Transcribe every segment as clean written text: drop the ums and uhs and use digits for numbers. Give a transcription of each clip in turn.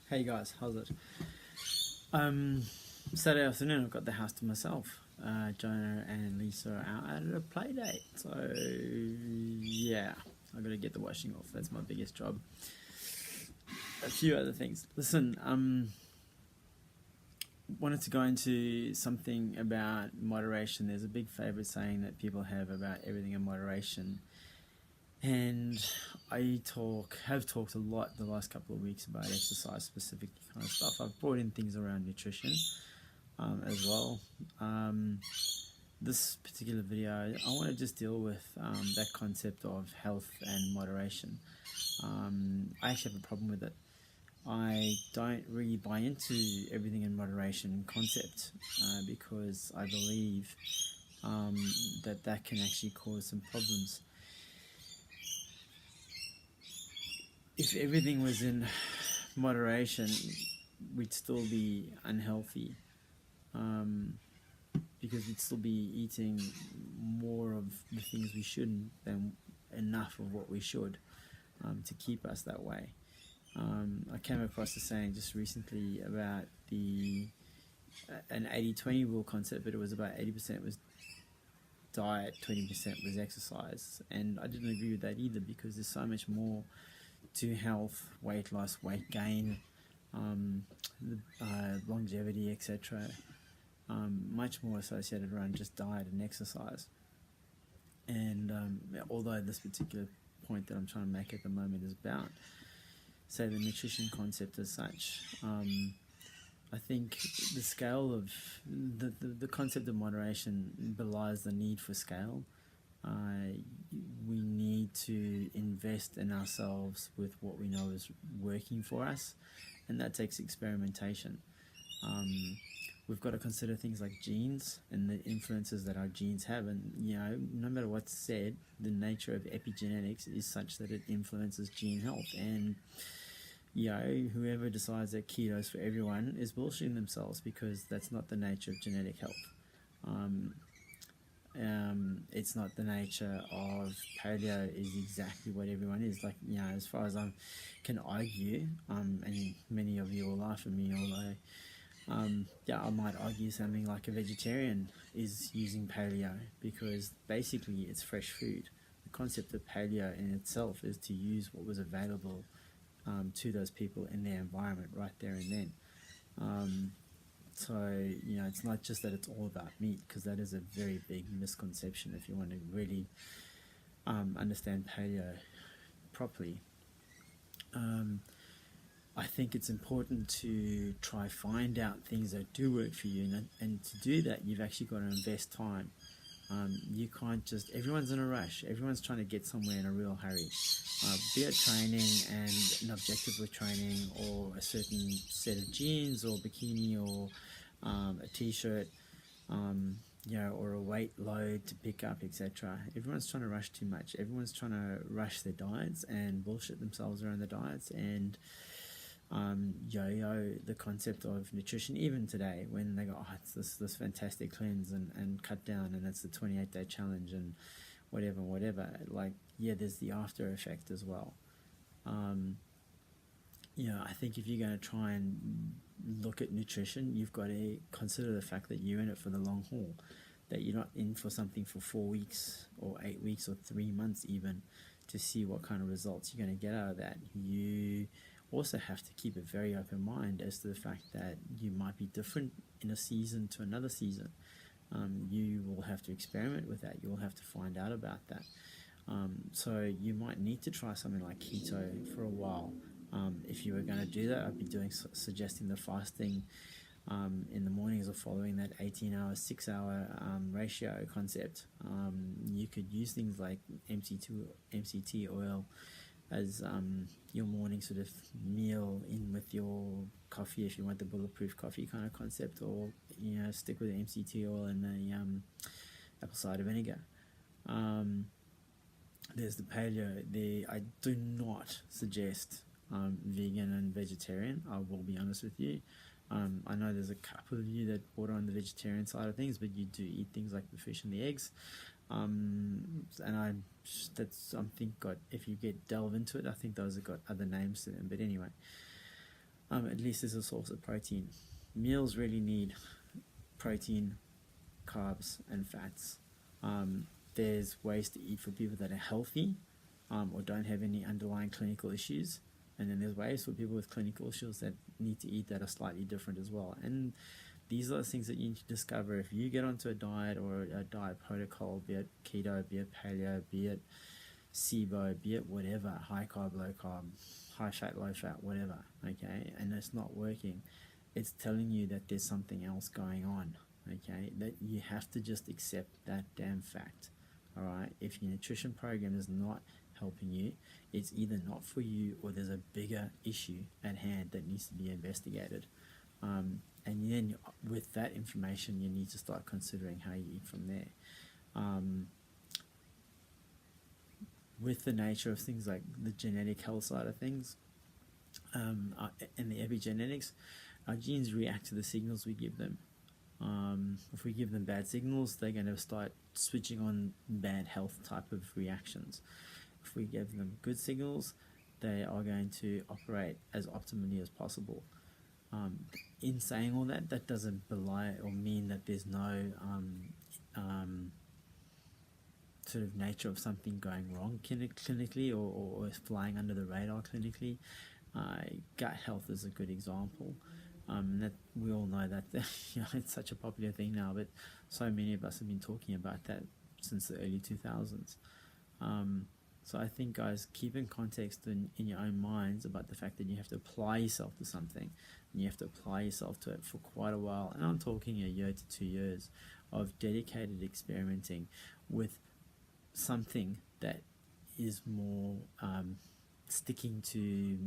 Hey guys, how's it? Um, Saturday afternoon, I've got the house to myself. Jonah and Lisa are out at a play date, so yeah, I got to get the washing off. That's my biggest job. A few other things. Listen, wanted to go into something about moderation. There's a big favorite saying that people have about everything in moderation, and have talked a lot the last couple of weeks about exercise specific kind of stuff. I've brought in things around nutrition as well. This particular video, I want to just deal with that concept of health and moderation. I actually have a problem with it. I don't really buy into everything in moderation concept because I believe that can actually cause some problems. If everything was in moderation, we'd still be unhealthy because we'd still be eating more of the things we shouldn't than enough of what we should to keep us that way. I came across a saying just recently about an 80-20 rule concept, but it was about 80% was diet, 20% was exercise, and I didn't agree with that either because there's so much more to health, weight loss, weight gain, longevity, etc. Much more associated around just diet and exercise. And although this particular point that I'm trying to make at the moment is about, say, the nutrition concept as such, I think the scale of the concept of moderation belies the need for scale. We need to invest in ourselves with what we know is working for us, and that takes experimentation. We've got to consider things like genes and the influences that our genes have, and no matter what's said, the nature of epigenetics is such that it influences gene health. And whoever decides that keto's for everyone is bullshitting themselves because that's not the nature of genetic health. It's not the nature of paleo is exactly what everyone is. Like, as far as I can argue, and many of you will laugh at me, although, I might argue something like a vegetarian is using paleo because basically it's fresh food. The concept of paleo in itself is to use what was available to those people in their environment right there and then. So, it's not just that it's all about meat, because that is a very big misconception if you want to really understand paleo properly. I think it's important to try find out things that do work for you, and to do that, you've actually got to invest time. You can't just, everyone's in a rush, everyone's trying to get somewhere in a real hurry. Be it training and an objective with training, or a certain set of jeans or bikini, or a t-shirt, or a weight load to pick up, etc. Everyone's trying to rush too much. Everyone's trying to rush their diets and bullshit themselves around the diets and yo-yo the concept of nutrition. Even today, when they go, it's this fantastic cleanse and cut down, and it's the 28-day challenge and whatever, like, there's the after effect as well. I think if you're going to try and look at nutrition, you've got to consider the fact that you're in it for the long haul, that you're not in for something for 4 weeks or 8 weeks or 3 months even to see what kind of results you're going to get out of that. You also have to keep a very open mind as to the fact that you might be different in a season to another season. You will have to experiment with that. You will have to find out about that. So you might need to try something like keto for a while. If you were going to do that, I'd be suggesting the fasting in the mornings, or following that 18-hour, 6-hour ratio concept. You could use things like MCT oil as your morning sort of meal in with your coffee, if you want the bulletproof coffee kind of concept, or stick with the MCT oil and the apple cider vinegar. There's the paleo there. I do not suggest vegan and vegetarian, I will be honest with you. I know there's a couple of you that border on the vegetarian side of things, but you do eat things like the fish and the eggs. And if you delve into it, I think those have got other names to them. But anyway, at least there's a source of protein. Meals really need protein, carbs, and fats. There's ways to eat for people that are healthy, or don't have any underlying clinical issues, and then there's ways for people with clinical issues that need to eat that are slightly different as well. And these are the things that you need to discover if you get onto a diet or a diet protocol, be it keto, be it paleo, be it SIBO, be it whatever, high carb, low carb, high fat, low fat, whatever, okay, and it's not working. It's telling you that there's something else going on, okay, that you have to just accept that damn fact. All right, if your nutrition program is not helping you, it's either not for you or there's a bigger issue at hand that needs to be investigated. And then with that information, you need to start considering how you eat from there. With the nature of things like the genetic health side of things, and the epigenetics, our genes react to the signals we give them. If we give them bad signals, they're going to start switching on bad health type of reactions. If we give them good signals, they are going to operate as optimally as possible. In saying all that, that doesn't belie or mean that there's no sort of nature of something going wrong clinically or flying under the radar clinically. Gut health is a good example. That we all know that it's such a popular thing now, but so many of us have been talking about that since the early 2000s. So I think, guys, keep in context in your own minds about the fact that you have to apply yourself to something, and you have to apply yourself to it for quite a while. And I'm talking a year to 2 years of dedicated experimenting with something that is more sticking to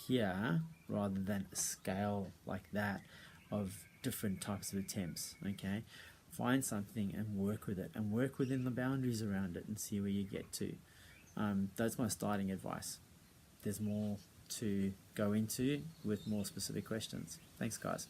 here rather than a scale like that of different types of attempts. Okay, find something and work with it, and work within the boundaries around it, and see where you get to. That's my starting advice. There's more to go into with more specific questions. Thanks, guys.